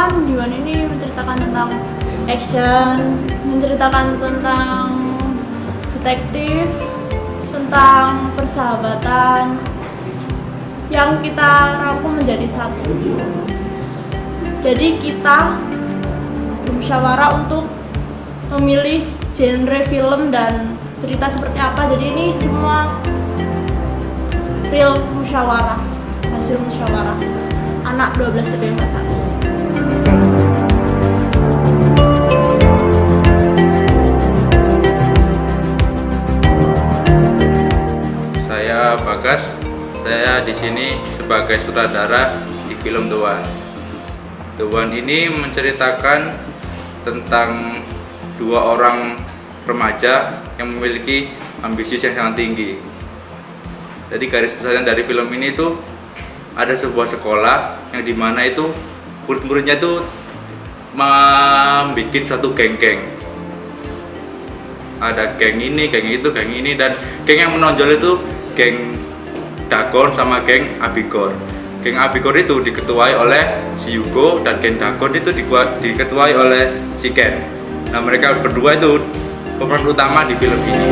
kan Diwan ini menceritakan tentang action, menceritakan tentang detektif, tentang persahabatan yang kita rangkum menjadi satu. Jadi kita bermusyawarah untuk memilih genre film dan cerita seperti apa. Jadi ini semua real musyawarah, hasil musyawarah anak 12 TP 41. Saya Bagas, saya di sini sebagai sutradara di film The One. The One ini menceritakan tentang dua orang remaja yang memiliki ambisius yang sangat tinggi. Jadi garis besarnya dari film ini tuh ada sebuah sekolah yang dimana itu murid-muridnya tuh membuat suatu geng-geng. Ada geng ini, geng itu, geng ini, dan geng yang menonjol itu geng Dagon sama geng Abigor. Geng Abigor itu diketuai oleh si Yugo dan geng Dagon itu diketuai oleh si Ken. Nah, mereka berdua itu pemeran utama di film ini.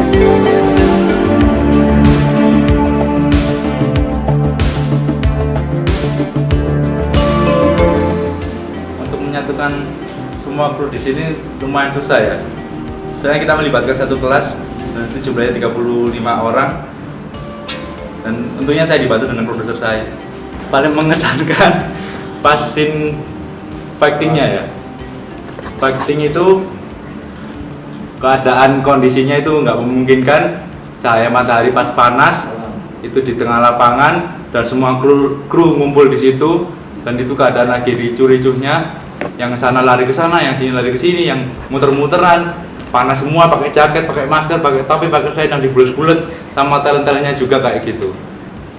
Untuk menyatukan semua kru di sini lumayan susah ya. Soalnya kita melibatkan satu kelas dan itu jumlahnya 35 orang. Dan tentunya saya dibantu dengan produser saya. Paling mengesankan pas scene fightingnya ya. Fighting itu keadaan kondisinya itu nggak memungkinkan, cahaya matahari pas panas itu di tengah lapangan dan semua kru ngumpul di situ, dan itu keadaan lagi ricuh-ricuhnya, yang sana lari ke sana, yang sini lari ke sini, yang muter-muteran, panas semua, pakai jaket, pakai masker, pakai topi, pakai selendang dibulet-bulet, sama talent-talentnya juga kayak gitu.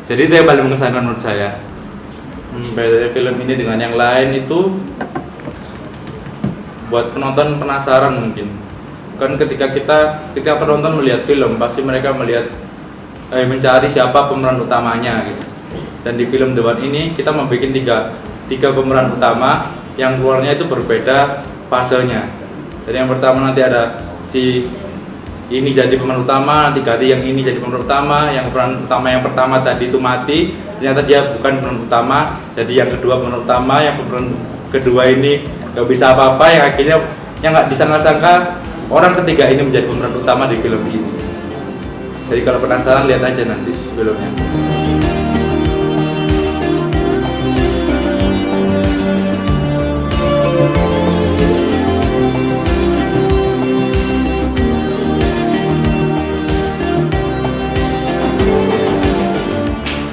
Jadi itu yang paling mengesankan menurut saya. Beda film ini dengan yang lain itu buat penonton penasaran mungkin. Kan ketika penonton melihat film pasti mereka mencari siapa pemeran utamanya gitu. Dan di film The One ini kita membuat tiga pemeran utama yang keluarnya itu berbeda fasenya. Jadi yang pertama nanti ada si ini jadi pemeran utama, nanti ganti yang ini jadi pemeran utama, yang pemeran utama yang pertama tadi itu mati, ternyata dia bukan pemeran utama, jadi yang kedua pemeran utama, yang pemeran kedua ini gak bisa apa-apa, yang akhirnya yang nggak disangka-sangka orang ketiga ini menjadi pemeran utama di film ini. Jadi kalau penasaran lihat aja nanti filmnya.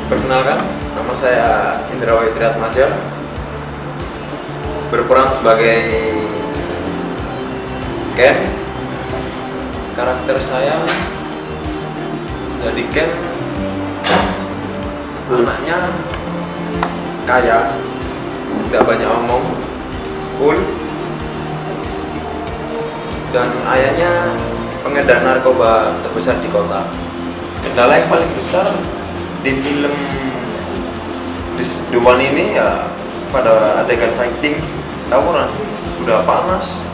Perkenalkan, nama saya Indrawai Triatmaja, berperan sebagai Ken. Karakter saya jadi Ken, anaknya kaya, tidak banyak omong, cool, dan ayahnya pengedar narkoba terbesar di kota. Kendala yang paling besar di film The One ini ya pada adegan fighting, tawuran, udah panas,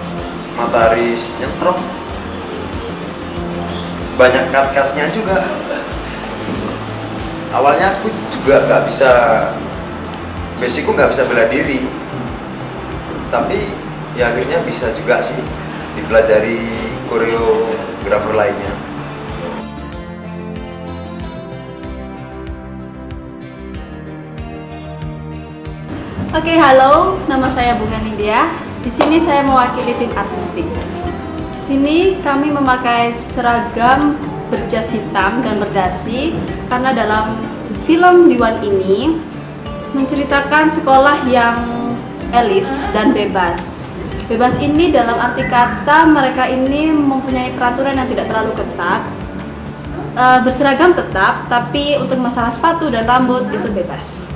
matahari nyentrok, banyak cut-cutnya juga. Awalnya aku juga basicku nggak bisa bela diri, tapi ya akhirnya bisa juga sih dipelajari koreografer lainnya. Oke, halo, nama saya Bunga Nindya. Di sini saya mewakili tim artistik. Di sini kami memakai seragam berjas hitam dan berdasi karena dalam film The One ini menceritakan sekolah yang elit dan bebas. Bebas ini dalam arti kata mereka ini mempunyai peraturan yang tidak terlalu ketat. Berseragam tetap, tapi untuk masalah sepatu dan rambut itu bebas.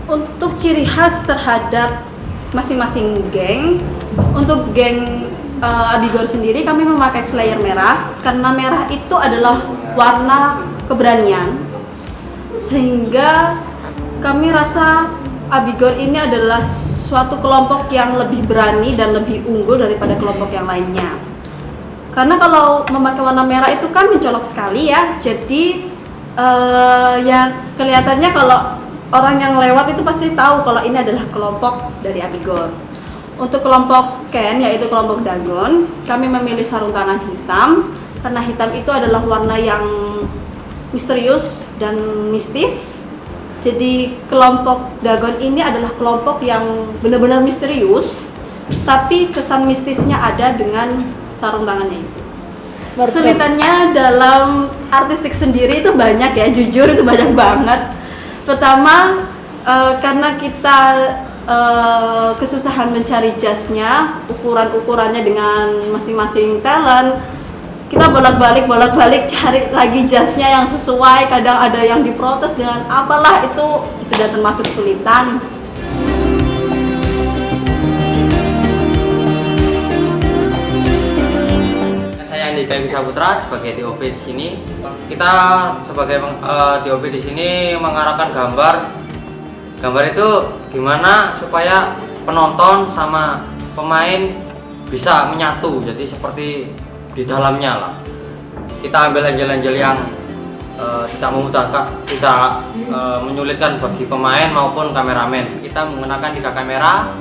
Untuk ciri khas terhadap masing-masing geng, untuk geng Abigor sendiri kami memakai slayer merah karena merah itu adalah warna keberanian, sehingga kami rasa Abigor ini adalah suatu kelompok yang lebih berani dan lebih unggul daripada kelompok yang lainnya. Karena kalau memakai warna merah itu kan mencolok sekali ya, jadi ya kelihatannya kalau orang yang lewat itu pasti tahu kalau ini adalah kelompok dari Abigor. Untuk kelompok Ken, yaitu kelompok Dagon, kami memilih sarung tangan hitam karena hitam itu adalah warna yang misterius dan mistis. Jadi kelompok Dagon ini adalah kelompok yang benar-benar misterius, tapi kesan mistisnya ada dengan sarung tangannya itu. Kesulitannya dalam artistik sendiri itu banyak ya, jujur itu banyak banget. Pertama, karena kita kesusahan mencari jasnya, ukurannya dengan masing-masing talent, kita bolak-balik cari lagi jasnya yang sesuai. Kadang ada yang diprotes dengan apalah, itu sudah termasuk kesulitan. Saya Andi Bayu Saputra sebagai DOP di sini. Kita sebagai DOP di sini mengarahkan gambar itu gimana supaya penonton sama pemain bisa menyatu, jadi seperti di dalamnya lah. Kita ambil angle-angle yang tidak memudahkan, tidak menyulitkan bagi pemain maupun kameramen. Kita menggunakan 3 kamera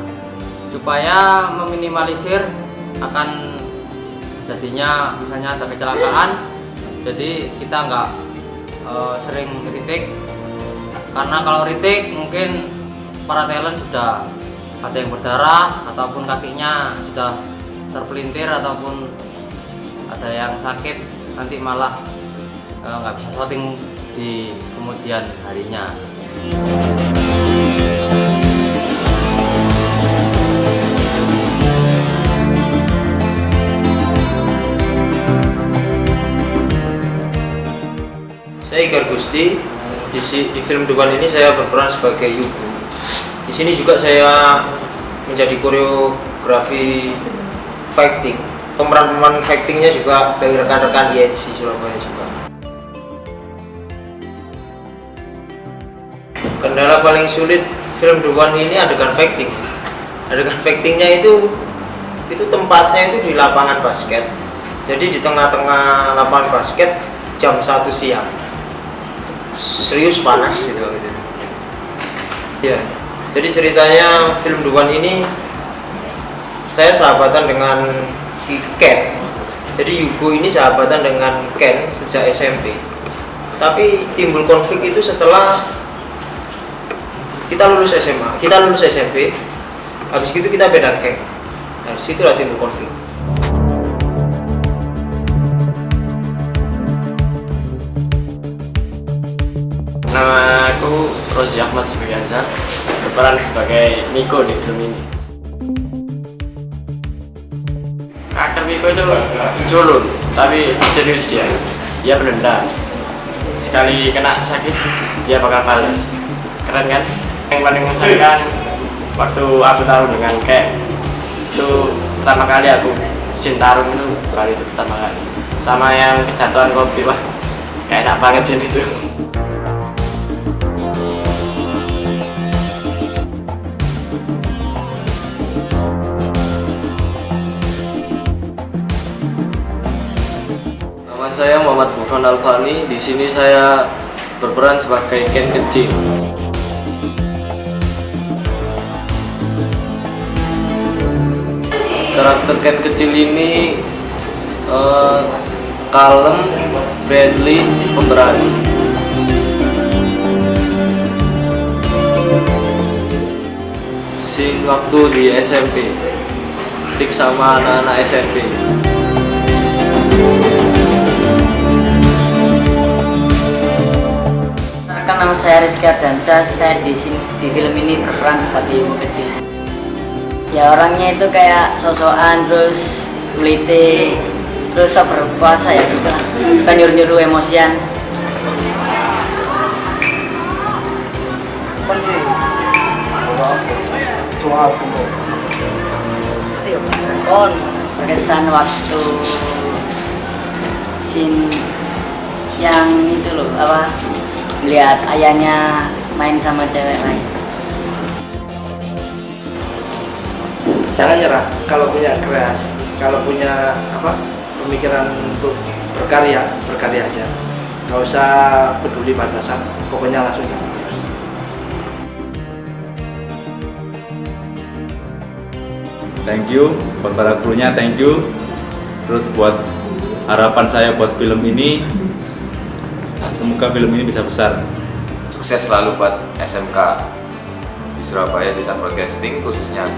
supaya meminimalisir akan jadinya misalnya ada kecelakaan. Jadi kita nggak sering retake, karena kalau retake mungkin para talent sudah ada yang berdarah ataupun kakinya sudah terpelintir ataupun ada yang sakit, nanti malah nggak bisa syuting di kemudian harinya. Saya Igar Gusti. Di film Dewan ini saya berperan sebagai Yugo. Di sini juga saya menjadi koreografi fighting. Pemeran fightingnya juga dari rekan-rekan INC Surabaya juga. Kendala paling sulit film Dewan ini adegan fighting. Adegan fightingnya itu tempatnya itu di lapangan basket. Jadi di tengah-tengah lapangan basket jam 1 siang. Serius panas gitu. Ya. Jadi ceritanya film Dewan ini saya sahabatan dengan si Ken. Jadi Yugo ini sahabatan dengan Ken sejak SMP. Tapi timbul konflik itu setelah kita lulus SMA, kita lulus SMP. Habis itu kita beda geng. Nah, situlah timbul konflik. Nama aku Rozi Ahmad Subianza, berperan sebagai Miko di film ini. Karakter Miko itu culun, tapi misterius dia. Dia penendam. Sekali kena sakit, dia bakal balas. Keren kan? Yang paling mengesankan waktu aku taruh dengan Ken, itu pertama kali aku sin tarung itu, kali itu pertama kali. Sama yang kejatuhan kopi, wah kayak enak banget sin itu. Nama saya Muhammad Burhan Alfani. Di sini saya berperan sebagai Ken kecil. Karakter Ken kecil ini kalem, friendly, pemberani. Scene waktu di SMP, tik sama anak-anak SMP. Perkenalkan, nama saya Rizky Ardansa. Saya di film ini berperan sebagai ibu kecil. Ya, orangnya itu kayak sosokan, terus kulite, terus sok berpuasa ya gitu lah. Suka nyuruh-nyuruh emosian. Kon berkesan waktu scene yang itu loh, apa, melihat ayahnya main sama cewek lain. Jangan nyerah kalau punya kreasi, kalau punya pemikiran untuk berkarya aja. Nggak usah peduli batasan, pokoknya langsung jalan terus. Thank you buat para krunya, thank you. Terus buat harapan saya buat film ini, semoga film ini bisa besar. Sukses selalu buat SMK di Surabaya Jurusan Broadcasting, khususnya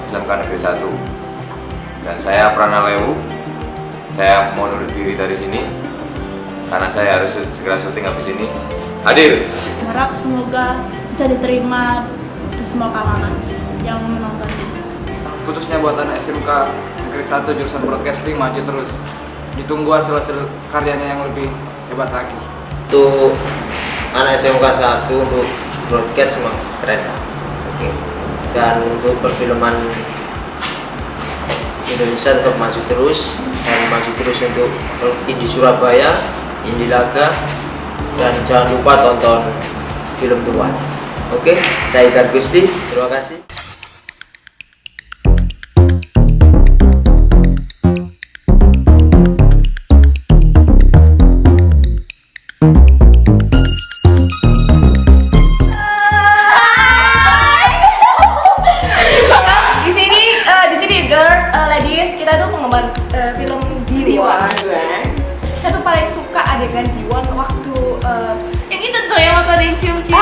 SMK Negeri 1. Dan saya Prana Lewu, saya mau undur diri dari sini karena saya harus segera syuting habis ini. Hadir. Harap semoga bisa diterima di semua kalangan yang menonton. Khususnya buat anak SMK Negeri 1 jurusan Broadcasting, maju terus. Ditunggu hasil-hasil karyanya yang lebih hebat lagi. Untuk anak SMK 1 untuk broadcast memang keren lah. Oke. Dan untuk perfilman Indonesia tetap maju terus, dan maju terus untuk Indie Surabaya, Indie Laga, dan jangan lupa tonton film Tuan. Oke, saya Icar Gusti, terima kasih. Ladies, kita tuh penggemar film Diwan. Saya tuh paling suka adegan Diwan waktu yang itu tuh yang motor yang cium-cium.